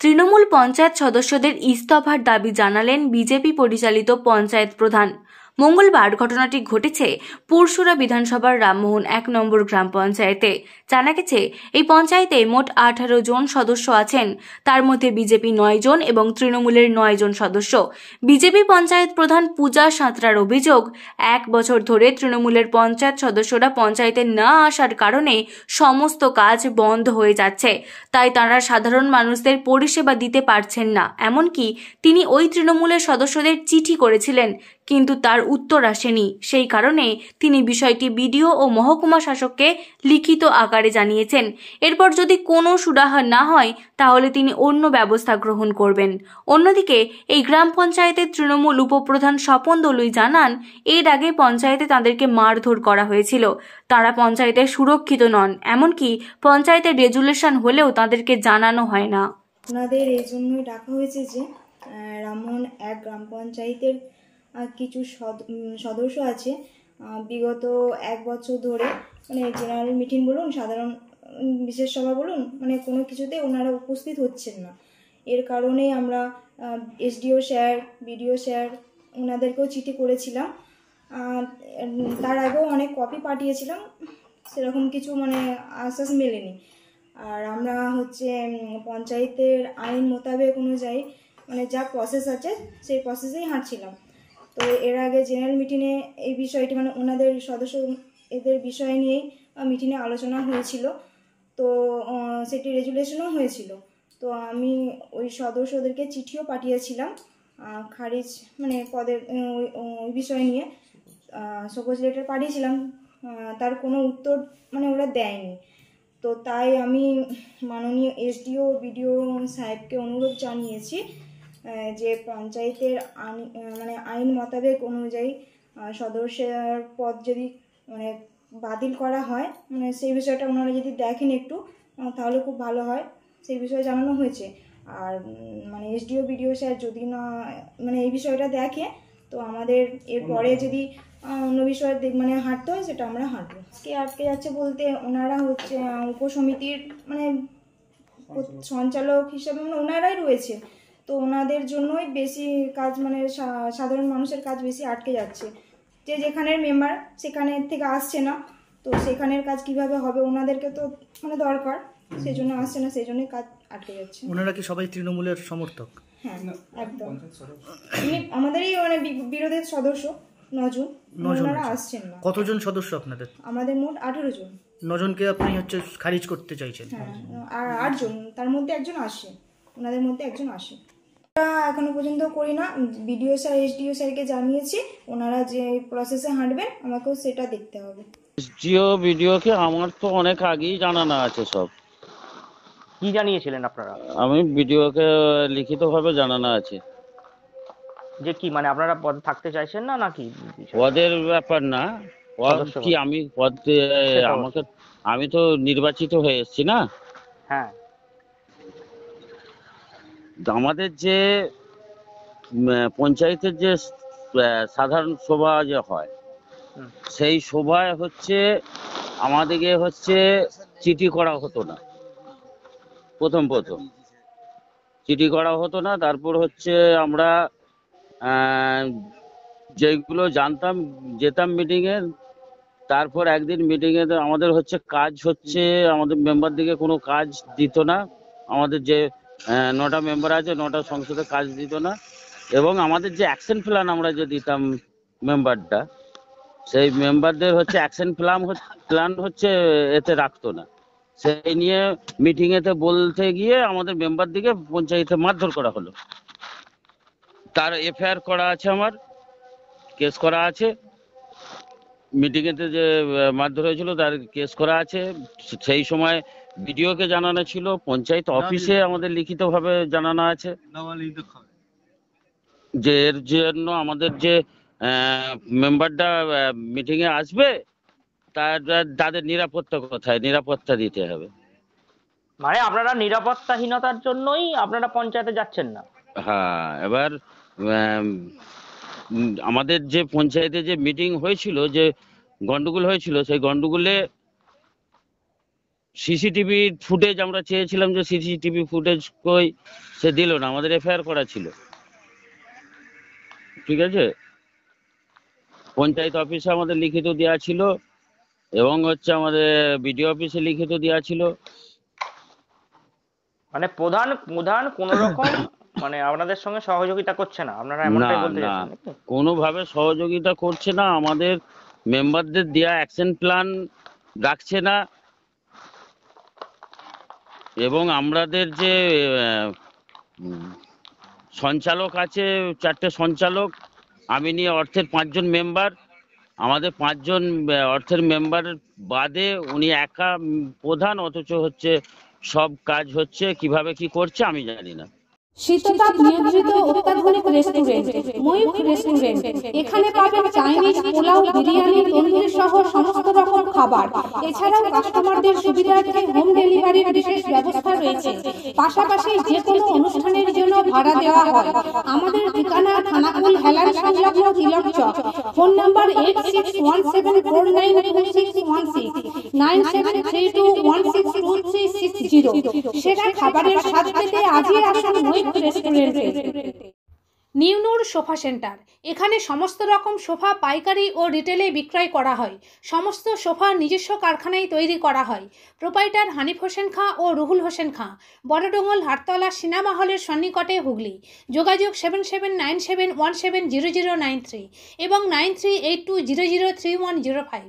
তৃণমূল পঞ্চায়েত সদস্যদের ইস্তফার দাবি জানালেন বিজেপি পরিচালিত পঞ্চায়েত প্রধান। মঙ্গলবার ঘটনাটি ঘটেছে পুরসুরা বিধানসভার রামমোহন ১ নম্বর গ্রাম পঞ্চায়েতে। জানা গেছে, এই পঞ্চায়েতে মোট ১৮ জন সদস্য আছেন, তার মধ্যে বিজেপি ৯ জন এবং তৃণমূলের ৯ জন সদস্য। বিজেপি পঞ্চায়েত প্রধান পূজা সাঁতরার অভিযোগ, ১ বছর ধরে তৃণমূলের পঞ্চায়েত সদস্যরা পঞ্চায়েতে না আসার কারণে সমস্ত কাজ বন্ধ হয়ে যাচ্ছে, তাই তারা সাধারণ মানুষদের পরিষেবা দিতে পারছেন না। এমনকি তিনি ওই তৃণমূলের সদস্যদের চিঠি করেছিলেন, কিন্তু তার উত্তর আসেনি। সেই কারণে তিনি বিষয়টি বিডিও ও মহকুমা শাসককে লিখিত আকারে জানিয়েছেন। এরপর যদি কোনো সুরাহা না হয় তাহলে তিনি অন্য ব্যবস্থা গ্রহণ করবেন। অন্যদিকে এই গ্রাম পঞ্চায়েতের তৃণমূল উপপ্রধান স্বপন দলুই জানান, এর আগে পঞ্চায়েতে তাদেরকে মারধর করা হয়েছিল। তারা পঞ্চায়েতে সুরক্ষিত নন, এমনকি পঞ্চায়েতের রেজুলেশন হলেও তাদেরকে জানানো হয় না। আপনাদের এই জন্যই ডাকা হয়েছে যে রামমোহন ১ গ্রাম পঞ্চায়েতের কিছু সদস্য আছে বিগত ১ বছর ধরে, মানে জেনারেল মিটিং বলুন, সাধারণ বিশেষ সভা বলুন, মানে কোনো কিছুতে ওনারা উপস্থিত হচ্ছেন না। এর কারণেই আমরা এসডিও স্যার, বিডিও স্যার ওনাদেরকেও চিঠি করেছিলাম। তার আগেও অনেক কপি পাঠিয়েছিলাম, সেরকম কিছু মানে আশ্বাস মেলেনি। আর আমরা পঞ্চায়েতের আইন মোতাবেক অনুযায়ী মানে যা প্রসেস আছে সেই প্রসেসেই হাঁটছিলাম। তো এর আগে জেনারেল মিটিংয়ে এই বিষয়টি মানে ওনাদের সদস্য এদের বিষয় নিয়েই মিটিংয়ে আলোচনা হয়েছিল, তো সেটি রেজুলেশনও হয়েছিল। তো আমি ওই সদস্যদেরকে চিঠিও পাঠিয়েছিলাম খারিজ মানে পদের ওই বিষয় নিয়ে সবুজ লেটার পাঠিয়েছিলাম, তার কোনো উত্তর মানে ওরা দেয়নি। তো তাই আমি মাননীয় এসডিও বিডিও সাহেবকে অনুরোধ জানিয়েছি যে পঞ্চায়েতের মানে আইন মোতাবেক অনুযায়ী সদস্যের পদ যদি মানে বাতিল করা হয়, মানে সেই বিষয়টা ওনারা যদি দেখেন একটু তাহলে খুব ভালো হয়, সেই বিষয়ে জানানো হয়েছে। আর মানে এসডিও বিডিও স্যার যদি না মানে এই বিষয়টা দেখে, তো আমাদের এরপরে যদি অন্য বিষয়ে মানে হাঁটতে হয় সেটা আমরা হাঁটবো। কে আটকে যাচ্ছে বলতে ওনারা উপসমিতির মানে সঞ্চালক হিসেবে মানে ওনারাই রয়েছে, তো ওনাদের জন্যই বেশি কাজ মানে সাধারণ মানুষের কাজ বেশি আটকে যাচ্ছে। যে যেখানের মেম্বার সেখানের থেকে আসছে না, তো সেখানের কাজ কিভাবে হবে, ওনাদেরকে তো মানে দরকার, সেই জন্য আসছে না, সেই জন্যই কাজ আটকে যাচ্ছে। ওনারা কি সবাই তৃণমূলের সমর্থক? হ্যাঁ, একদম। আমাদেরই মানে বিরোধীর সদস্য 9 জন, ওনারা আসছেন না। কতজন সদস্য আপনাদের? আমাদের মোট 18 জন। 9 জনকে আপনি খারিজ করতে চাইছেন? হ্যাঁ, আর 8 জন, তার মধ্যে একজন আসে, ওনাদের মধ্যে একজন আসে। এখনো পর্যন্ত করি না, বিডিও স্যার এসডিও স্যারকে জানিয়েছি, ওনারা যে প্রসেসে হাঁটবেন আমাকেও সেটা দেখতে হবে। এসডিও বিডিওকে আমার তো অনেক আগেই জানানো আছে। সব কি জানিয়েছিলেন আপনারা? আমি বিডিওকে লিখিতভাবে জানানো আছে যে কি মানে আপনারা পদ থাকতে চাইছেন না নাকি? পদের ব্যাপার না, কি আমি পদ আমাকে আমি তো নির্বাচিত হয়ে এসেছি না। হ্যাঁ, আমাদের যে পঞ্চায়েতের যে সাধারণ সভা যে হয়, সেই সভায় আমাদেরকে চিঠি করা হতো না। প্রথম চিঠি করা হতো না। তারপর আমরা যেগুলো জানতাম যেতাম মিটিংয়ে। তারপর একদিন মিটিংয়ে আমাদের কাজ আমাদের মেম্বারদিকে কোনো কাজ দিত না। আমাদের যে 9টা মেম্বার আছে, 9টা সংসদে কাজ দিত না। এবং আমাদের যে অ্যাকশন প্ল্যান আমরা যে দিতাম মেম্বারটা, সেই মেম্বারদের অ্যাকশন প্ল্যান এতে রাখতো না। সেই নিয়ে মিটিংয়েতে বলতে গিয়ে আমাদের মেম্বারদিকে পঞ্চায়েতে মারধর করা হলো। তার এফআইআর করা আছে, আমার কেস করা আছে। মিটিংয়েতে যে মারধর হয়েছিল তার কেস করা আছে। সেই সময় বিডিওকে জানানো ছিল, পঞ্চায়েত অফিসে আমাদের লিখিতভাবে জানানো আছে যে এর জন্য আমাদের যে মেম্বারটা মিটিংয়ে আসবে তাদের নিরাপত্তা কোথায়, নিরাপত্তা দিতে হবে। মানে আপনারা নিরাপত্তাহীনতার জন্যই আপনারা পঞ্চায়েতে যাচ্ছেন না? হ্যাঁ, এবার আমাদের যে পঞ্চায়েতে যে মিটিং হয়েছিল, যে গন্ডগোল হয়েছিল, সেই গন্ডগোলে সিসিটিভি ফুটেজ আমরা চেয়েছিলাম যে সিসিটিভি ফুটেজ কই, সে দিল না। আমাদের এফআইআর করা ছিল, ঠিক আছে। পঞ্চায়েত অফিসে আমাদের লিখিত দেওয়া ছিল এবং হচ্ছে আমাদের বিডিও অফিসে লিখিত দেওয়া ছিল। মানে প্রধান প্রধান কোন রকম মানে আপনাদের সঙ্গে সহযোগিতা করছে না, আপনারা এমনটাই বলতে না, চাচ্ছেন নাকি? কোনোভাবে সহযোগিতা করছে না, আমাদের মেম্বারদের দেওয়া অ্যাকশন প্ল্যান রাখছে না। এবং আমাদের যে সঞ্চালক আছে, 4টে সঞ্চালক, আমি নিয়ে অর্থের 5 জন মেম্বার, আমাদের 5 জন অর্থের মেম্বার বাদে উনি একা প্রধান, অথচ হচ্ছে সব কাজ হচ্ছে কিভাবে কি করছে আমি জানি না। শীততাপ নিয়ন্ত্রিত অত্যাধুনিক রেস্টুরেন্ট ময়ূখ রেস্টুরেন্ট। এখানে পাবেন চাইনিজ, পোলাও, বিরিয়ানি, তন্দুরি সহ সমস্ত রকম খাবার। এছাড়াও কাস্টমারদের সুবিধার্থে হোম ডেলিভারির বিশেষ ব্যবস্থা রয়েছে। পাশাপাশি যে কোনো অনুষ্ঠানের জন্য ভাড়া দেওয়া হয়। আমাদের ঠিকানা থানাকুল হেলান সংলগ্ন তিলক চক। Phone number 8617492616 9732162360। সেরা খাবারের স্বাদ পেতে আজই আসুন ময়ূখ রেস্টুরেন্টে। নিউনুর সোফা সেন্টার। এখানে সমস্ত রকম সোফা পাইকারি ও রিটেলে বিক্রয় করা হয়। সমস্ত সোফা নিজস্ব কারখানায় তৈরি করা হয়। প্রোপাইটার হানিফ হোসেন খাঁ ও রুহুল হোসেন খাঁ, বড়ডোঙ্গল, হাটতলা, সিনেমা হলের সন্নিকটে, হুগলি। যোগাযোগ 7797170093 এবং 9382003105।